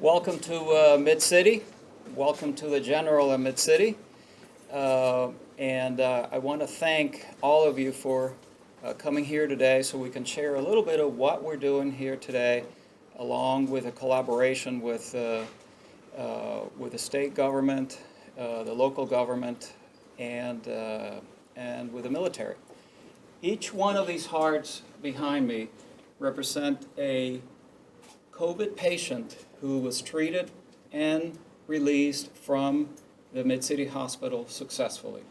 Welcome to Mid-City. Welcome to the General of Mid-City. I want to thank all of you for coming here today so we can share a little bit of what we're doing here today, along with a collaboration with the state government, the local government, and with the military. Each one of these hearts behind me represent a COVID patient who was treated and released from the Mid-City Hospital successfully.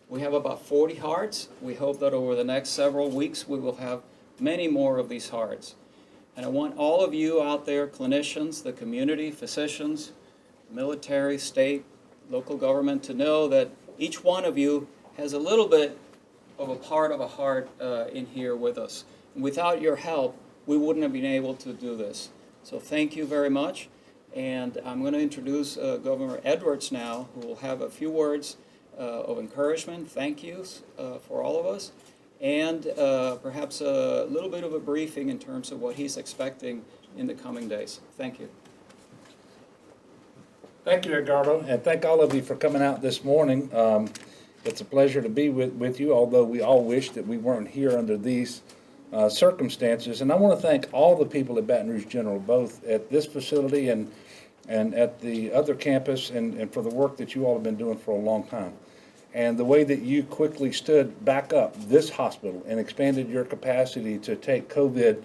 We have about 40 hearts. We hope that over the next several weeks we will have many more of these hearts. And I want all of you out there, clinicians, the community, physicians, military, state, local government, to know that each one of you has a little bit of a part of a heart in here with us. And without your help, we wouldn't have been able to do this. So thank you very much. And I'm going to introduce Governor Edwards now, who will have a few words of encouragement, thank yous for all of us, and perhaps a little bit of a briefing in terms of what he's expecting in the coming days. Thank you. Thank you, Edgardo, and thank all of you for coming out this morning. It's a pleasure to be with you, although we all wish that we weren't here under these circumstances. And I want to thank all the people at Baton Rouge General, both at this facility and at the other campus, and for the work that you all have been doing for a long time. And the way that you quickly stood back up this hospital and expanded your capacity to take COVID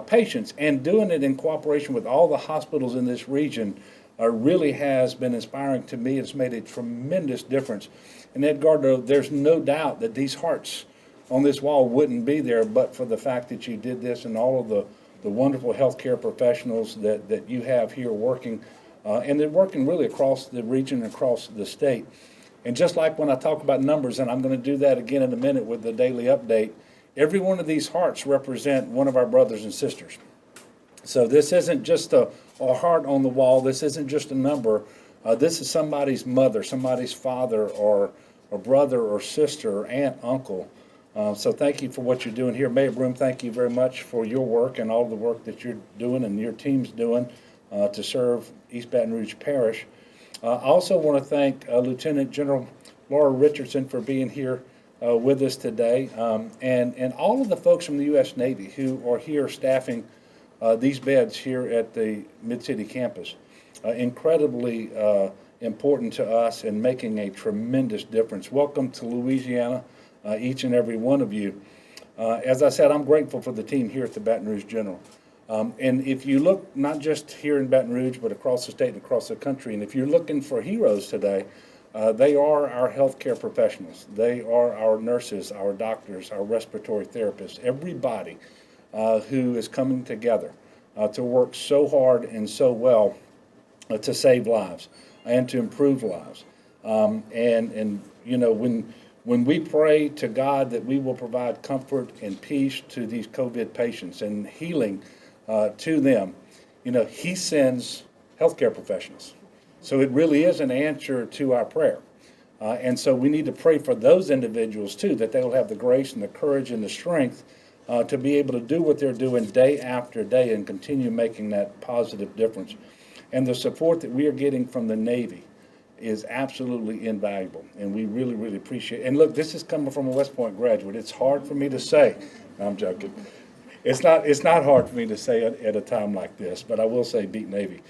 patients, and doing it in cooperation with all the hospitals in this region really has been inspiring to me. It's made a tremendous difference. And Edgardo, there's no doubt that these hearts on this wall wouldn't be there but for the fact that you did this, and all of the wonderful healthcare professionals that you have here working, and they're working really across the region, across the state. And just like when I talk about numbers, and I'm going to do that again in a minute with the daily update, every one of these hearts represent one of our brothers and sisters. So this isn't just a heart on the wall. This isn't just a number. This is somebody's mother, somebody's father, or brother, or sister, or aunt, uncle. So thank you for what you're doing here. Mayor Broome, thank you very much for your work and all the work that you're doing and your team's doing to serve East Baton Rouge Parish. I also want to thank Lieutenant General Laura Richardson for being here with us today, and all of the folks from the U.S. Navy who are here staffing these beds here at the Mid-City campus. Incredibly important to us and making a tremendous difference. Welcome to Louisiana, each and every one of you. As I said, I'm grateful for the team here at the Baton Rouge General. And if you look not just here in Baton Rouge, but across the state and across the country, and if you're looking for heroes today, they are our healthcare professionals. They are our nurses, our doctors, our respiratory therapists, everybody who is coming together to work so hard and so well to save lives and to improve lives. And you know, when we pray to God that we will provide comfort and peace to these COVID patients and healing to them, you know, He sends healthcare professionals. So it really is an answer to our prayer. And so we need to pray for those individuals too, that they will have the grace and the courage and the strength to be able to do what they're doing day after day and continue making that positive difference. And the support that we are getting from the Navy is absolutely invaluable, and we really, really appreciate it. And look, this is coming from a West Point graduate. It's hard for me to say. No, I'm joking. It's not hard for me to say at a time like this, but I will say beat Navy.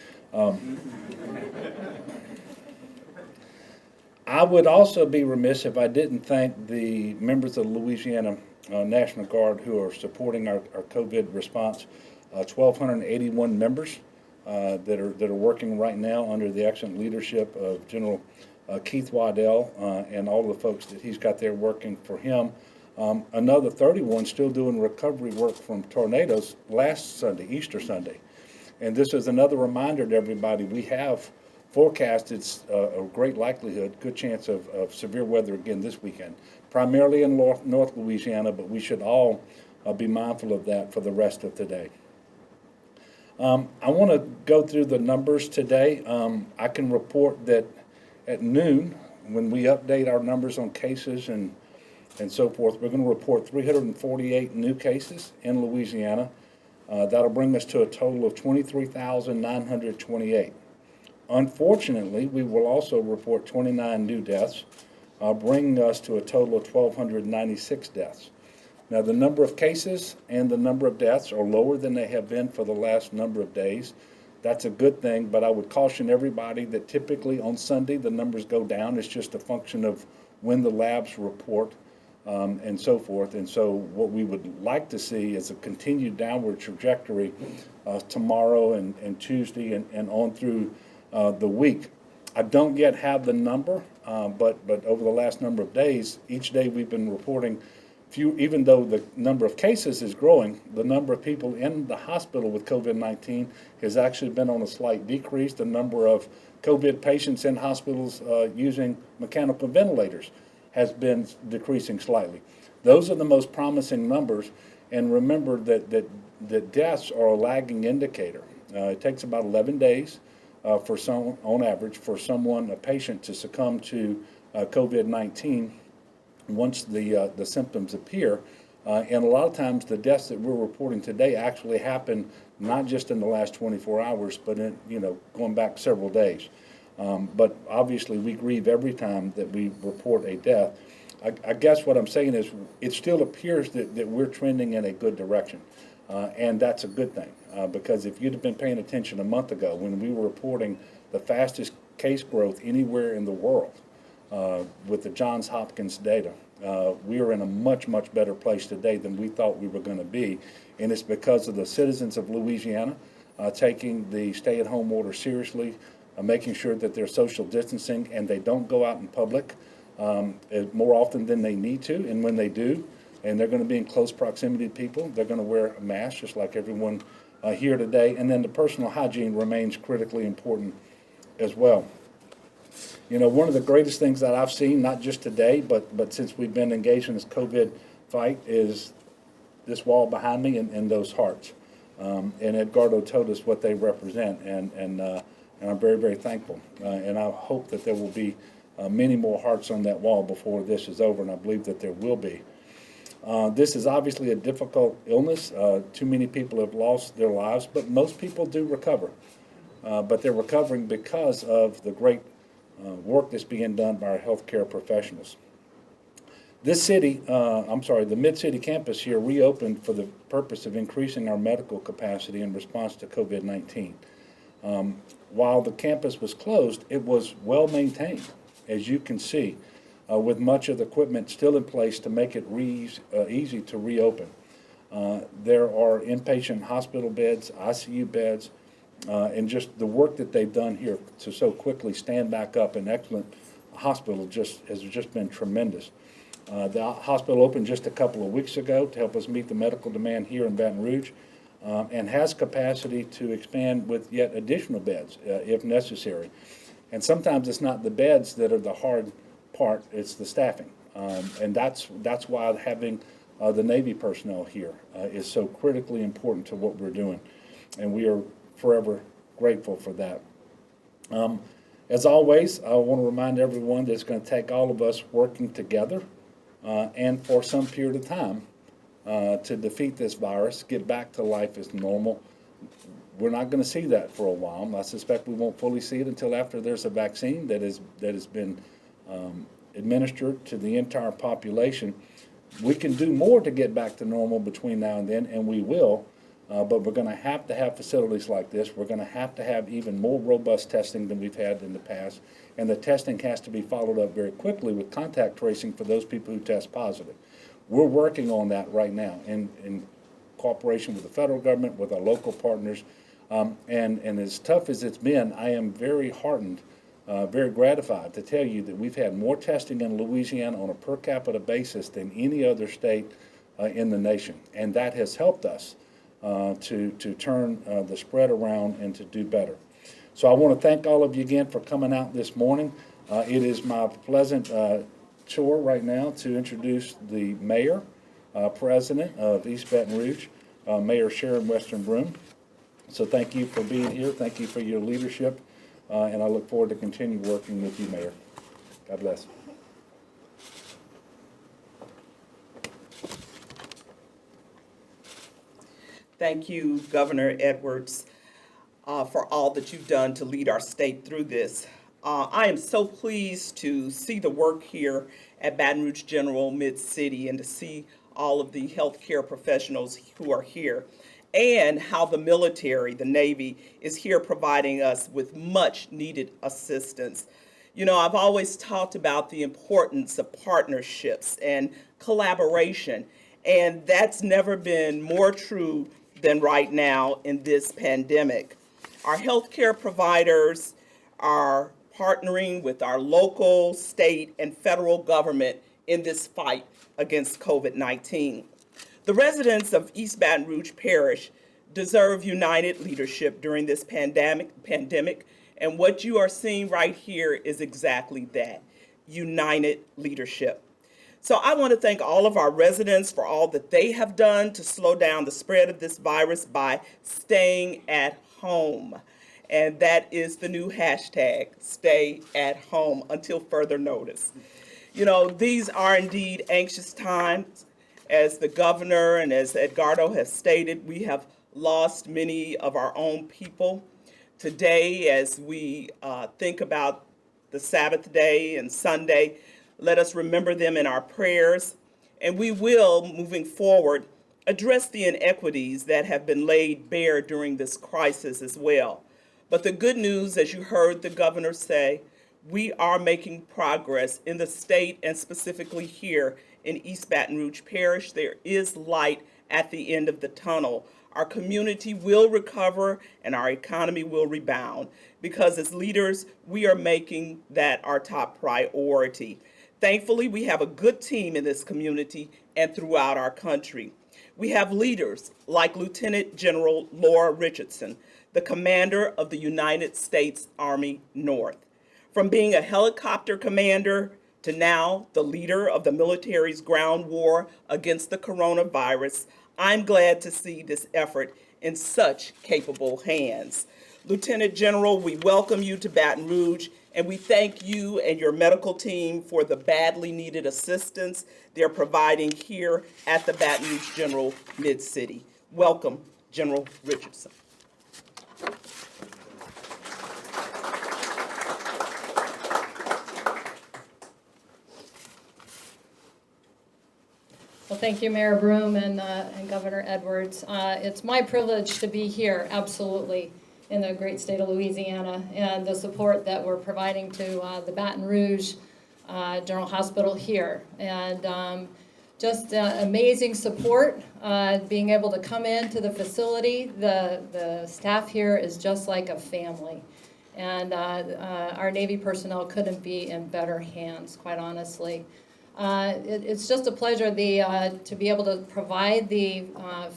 I would also be remiss if I didn't thank the members of the Louisiana National Guard who are supporting our COVID response. 1,281 members that are working right now under the excellent leadership of General Keith Waddell and all the folks that he's got there working for him. Another 31 still doing recovery work from tornadoes last Sunday, Easter Sunday. And this is another reminder to everybody, we have forecasted a great likelihood, good chance of severe weather again this weekend, primarily in North Louisiana, but we should all be mindful of that for the rest of today. I want to go through the numbers today. I can report that at noon, when we update our numbers on cases and so forth, we're going to report 348 new cases in Louisiana. That'll bring us to a total of 23,928. Unfortunately, we will also report 29 new deaths, bringing us to a total of 1,296 deaths. Now, the number of cases and the number of deaths are lower than they have been for the last number of days. That's a good thing, but I would caution everybody that typically on Sunday the numbers go down. It's just a function of when the labs report and so forth. And so what we would like to see is a continued downward trajectory tomorrow and Tuesday and on through the week. I don't yet have the number, but over the last number of days, each day we've been reporting few, even though the number of cases is growing, the number of people in the hospital with COVID-19 has actually been on a slight decrease. The number of COVID patients in hospitals using mechanical ventilators has been decreasing slightly. Those are the most promising numbers, and remember that deaths are a lagging indicator. It takes about 11 days for some, on average, for someone, a patient, to succumb to COVID-19 once the symptoms appear. And a lot of times the deaths that we're reporting today actually happen not just in the last 24 hours, but in, going back several days. But obviously we grieve every time that we report a death. I guess what I'm saying is it still appears that we're trending in a good direction. And that's a good thing, because if you'd have been paying attention a month ago when we were reporting the fastest case growth anywhere in the world, with the Johns Hopkins data, we are in a much, much better place today than we thought we were going to be. And it's because of the citizens of Louisiana taking the stay-at-home order seriously, making sure that they're social distancing and they don't go out in public more often than they need to. And when they do, and they're going to be in close proximity to people, they're going to wear a mask just like everyone here today. And then the personal hygiene remains critically important as well. One of the greatest things that I've seen, not just today, but since we've been engaged in this COVID fight, is this wall behind me and those hearts. And Edgardo told us what they represent, and I'm very, very thankful. And I hope that there will be many more hearts on that wall before this is over, and I believe that there will be. This is obviously a difficult illness. Too many people have lost their lives, but most people do recover. But they're recovering because of the great work that's being done by our healthcare professionals. This city, the Mid-City campus here reopened for the purpose of increasing our medical capacity in response to COVID-19. While the campus was closed, it was well maintained, as you can see, with much of the equipment still in place to make it easy to reopen. There are inpatient hospital beds, ICU beds, and just the work that they've done here to so quickly stand back up an excellent hospital has just been tremendous. The hospital opened just a couple of weeks ago to help us meet the medical demand here in Baton Rouge, and has capacity to expand with yet additional beds if necessary. And sometimes it's not the beds that are the hard part, it's the staffing. And that's why having the Navy personnel here is so critically important to what we're doing. And we are forever grateful for that. As always, I want to remind everyone that it's going to take all of us working together and for some period of time to defeat this virus, get back to life as normal. We're not going to see that for a while. I suspect we won't fully see it until after there's a vaccine that has been administered to the entire population. We can do more to get back to normal between now and then, and we will. But we're going to have facilities like this. We're going to have even more robust testing than we've had in the past. And the testing has to be followed up very quickly with contact tracing for those people who test positive. We're working on that right now in cooperation with the federal government, with our local partners. And as tough as it's been, I am very heartened, very gratified to tell you that we've had more testing in Louisiana on a per capita basis than any other state in the nation. And that has helped us to turn the spread around and to do better. So I want to thank all of you again for coming out this morning. It is my pleasant chore right now to introduce the mayor, president of East Baton Rouge, Mayor Sheron Weston Broome. So thank you for being here. Thank you for your leadership. And I look forward to continue working with you, Mayor. God bless. Thank you, Governor Edwards, for all that you've done to lead our state through this. I am so pleased to see the work here at Baton Rouge General Mid-City and to see all of the healthcare professionals who are here, and how the military, the Navy, is here providing us with much needed assistance. You know, I've always talked about the importance of partnerships and collaboration, and that's never been more true than right now in this pandemic. Our healthcare providers are partnering with our local, state, and federal government in this fight against COVID-19. The residents of East Baton Rouge Parish deserve united leadership during this pandemic, and what you are seeing right here is exactly that, united leadership. So I want to thank all of our residents for all that they have done to slow down the spread of this virus by staying at home. And that is the new hashtag, stay at home until further notice. You know, these are indeed anxious times. As the governor and as Edgardo has stated, we have lost many of our own people. Today, as we think about the Sabbath day and Sunday, let us remember them in our prayers, and we will, moving forward, address the inequities that have been laid bare during this crisis as well. But the good news, as you heard the governor say, we are making progress in the state and specifically here in East Baton Rouge Parish. There is light at the end of the tunnel. Our community will recover and our economy will rebound because as leaders, we are making that our top priority. Thankfully, we have a good team in this community and throughout our country. We have leaders like Lieutenant General Laura Richardson, the commander of the United States Army North. From being a helicopter commander to now the leader of the military's ground war against the coronavirus, I'm glad to see this effort in such capable hands. Lieutenant General, we welcome you to Baton Rouge, and we thank you and your medical team for the badly needed assistance they're providing here at the Baton Rouge General Mid-City. Welcome, General Richardson. Well, thank you, Mayor Broome and Governor Edwards. It's my privilege to be here, absolutely, in the great state of Louisiana, and the support that we're providing to the Baton Rouge General Hospital here. And just amazing support, being able to come into the facility. The staff here is just like a family. And our Navy personnel couldn't be in better hands, quite honestly. It's just a pleasure to be able to provide the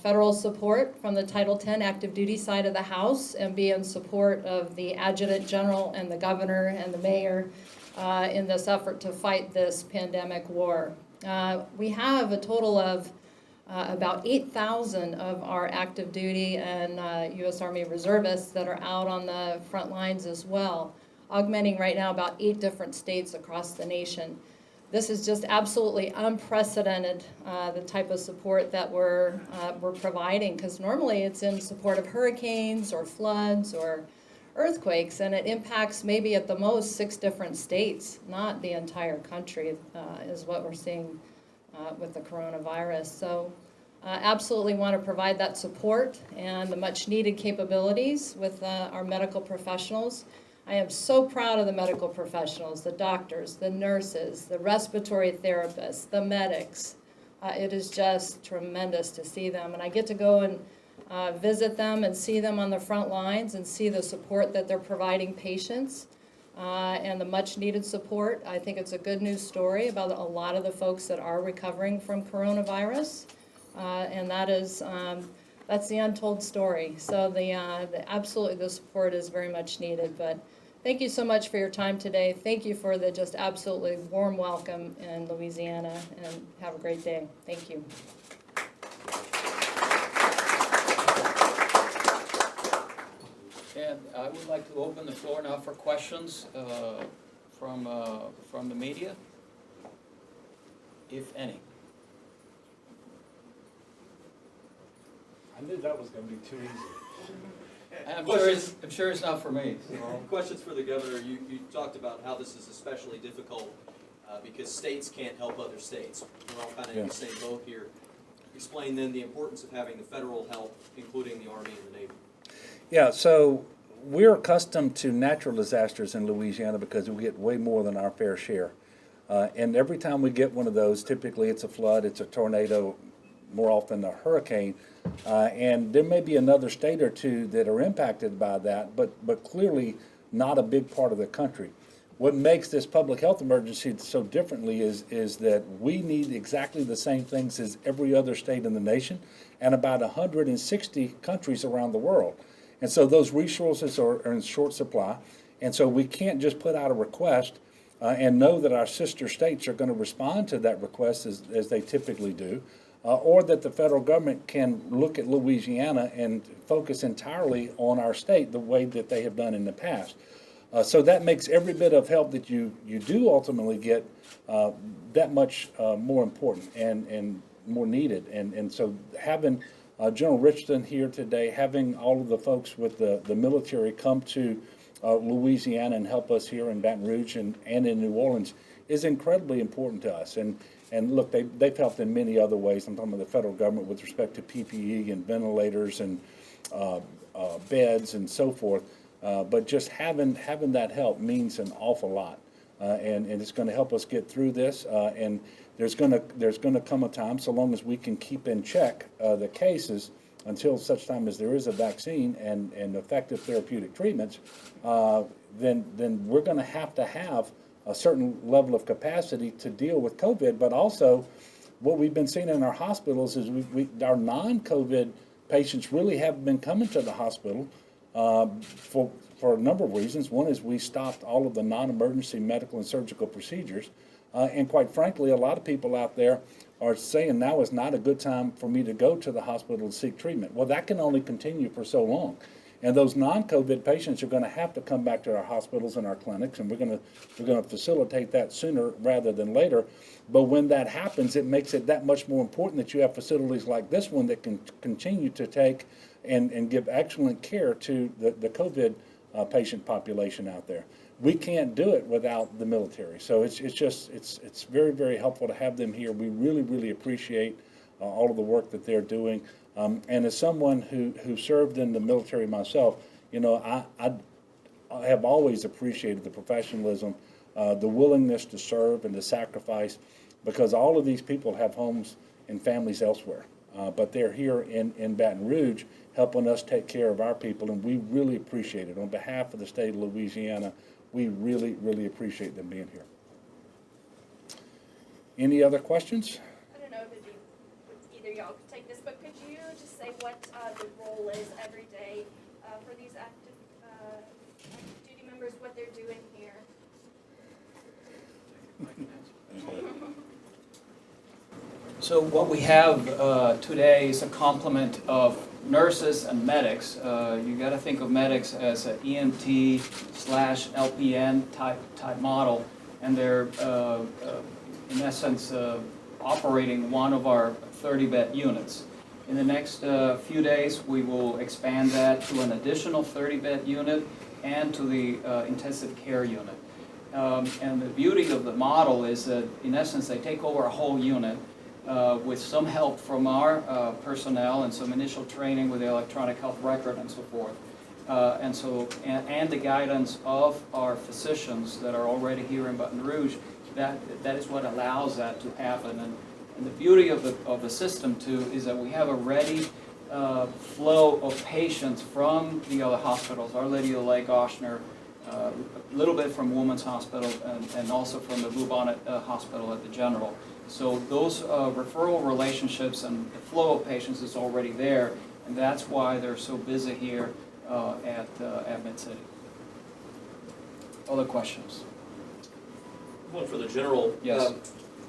federal support from the Title X active duty side of the House and be in support of the Adjutant General and the Governor and the Mayor in this effort to fight this pandemic war. We have a total of about 8,000 of our active duty and U.S. Army reservists that are out on the front lines as well, augmenting right now about 8 different states across the nation. This is just absolutely unprecedented, the type of support that we're providing, because normally it's in support of hurricanes or floods or earthquakes, and it impacts maybe at the most 6 different states, not the entire country, is what we're seeing with the coronavirus. So absolutely want to provide that support and the much needed capabilities with our medical professionals. I am so proud of the medical professionals, the doctors, the nurses, the respiratory therapists, the medics. It is just tremendous to see them. And I get to go and visit them and see them on the front lines and see the support that they're providing patients and the much needed support. I think it's a good news story about a lot of the folks that are recovering from coronavirus. And that is, that's the untold story. So absolutely the support is very much needed. But thank you so much for your time today. Thank you for the just absolutely warm welcome in Louisiana, and have a great day. Thank you. And I would like to open the floor now for questions from the media, if any. I knew that was going to be too easy. I'm sure it's not for me. So. Questions for the governor. You talked about how this is especially difficult because states can't help other states. We're all kind of in the same boat here. Explain then the importance of having the federal help, including the Army and the Navy. Yeah, so we're accustomed to natural disasters in Louisiana because we get way more than our fair share. And every time we get one of those, typically it's a flood, it's a tornado, more often a hurricane. And there may be another state or two that are impacted by that, but clearly not a big part of the country. What makes this public health emergency so differently is that we need exactly the same things as every other state in the nation and about 160 countries around the world. And so those resources are in short supply. And so we can't just put out a request and know that our sister states are going to respond to that request as they typically do, or that the federal government can look at Louisiana and focus entirely on our state the way that they have done in the past. So that makes every bit of help that you do ultimately get that much more important and more needed. And so having General Richardson here today, having all of the folks with the military come to Louisiana and help us here in Baton Rouge and in New Orleans is incredibly important to us. And look, they've helped in many other ways. I'm talking about the federal government with respect to PPE and ventilators and beds and so forth. But just having that help means an awful lot, and it's going to help us get through this. And there's going to come a time, so long as we can keep in check the cases until such time as there is a vaccine and effective therapeutic treatments, then we're going to have a certain level of capacity to deal with COVID. But also, what we've been seeing in our hospitals is our non-COVID patients really haven't been coming to the hospital. For a number of reasons. One is we stopped all of the non-emergency medical and surgical procedures. And quite frankly, a lot of people out there are saying now is not a good time for me to go to the hospital to seek treatment. Well, that can only continue for so long. And those non-COVID patients are going to have to come back to our hospitals and our clinics, and we're going to facilitate that sooner rather than later. But when that happens, it makes it that much more important that you have facilities like this one that can continue to take and give excellent care to the COVID patient population out there. We can't do it without the military. So it's very, very helpful to have them here. We really, really appreciate all of the work that they're doing. And as someone who served in the military myself, you know, I have always appreciated the professionalism, the willingness to serve and to sacrifice, because all of these people have homes and families elsewhere. But they're here in Baton Rouge helping us take care of our people, and we really appreciate it. On behalf of the state of Louisiana, we really, really appreciate them being here. Any other questions? I don't know if either y'all could take this, but could you just say what the role is every day for these active duty members, what they're doing here? So what we have today is a complement of nurses and medics. You got to think of medics as an EMT/LPN type model, and they're in essence operating one of our 30-bed units. In the next few days, we will expand that to an additional 30-bed unit and to the intensive care unit. And the beauty of the model is that, in essence, they take over a whole unit with some help from our personnel and some initial training with the electronic health record and so forth. And the guidance of our physicians that are already here in Baton Rouge, that is what allows that to happen. And the beauty of the system, too, is that we have a ready flow of patients from the other hospitals, Our Lady of the Lake, Ochsner, a little bit from Women's Hospital, and also from the Bluebonnet Hospital at the General. So those referral relationships and the flow of patients is already there, and that's why they're so busy here at Mid-City. Other questions? One for the general. Yes.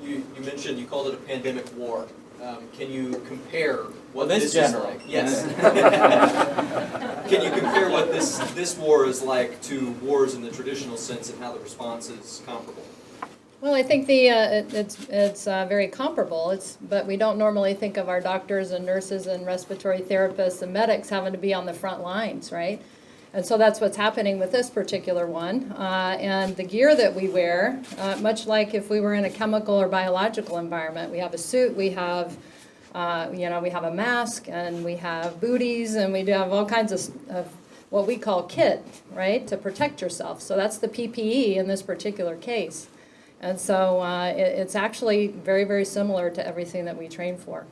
You mentioned you called it a pandemic war. Can you compare what this this general. is like? Yes. Can you compare what this war is like to wars in the traditional sense and how the response is comparable? Well, I think it's very comparable. But we don't normally think of our doctors and nurses and respiratory therapists and medics having to be on the front lines, right? And so that's what's happening with this particular one. And the gear that we wear, much like if we were in a chemical or biological environment, we have a suit, we have, we have a mask, and we have booties, and we do have all kinds of what we call kit, right, to protect yourself. So that's the PPE in this particular case. And so it's actually very, very similar to everything that we train for.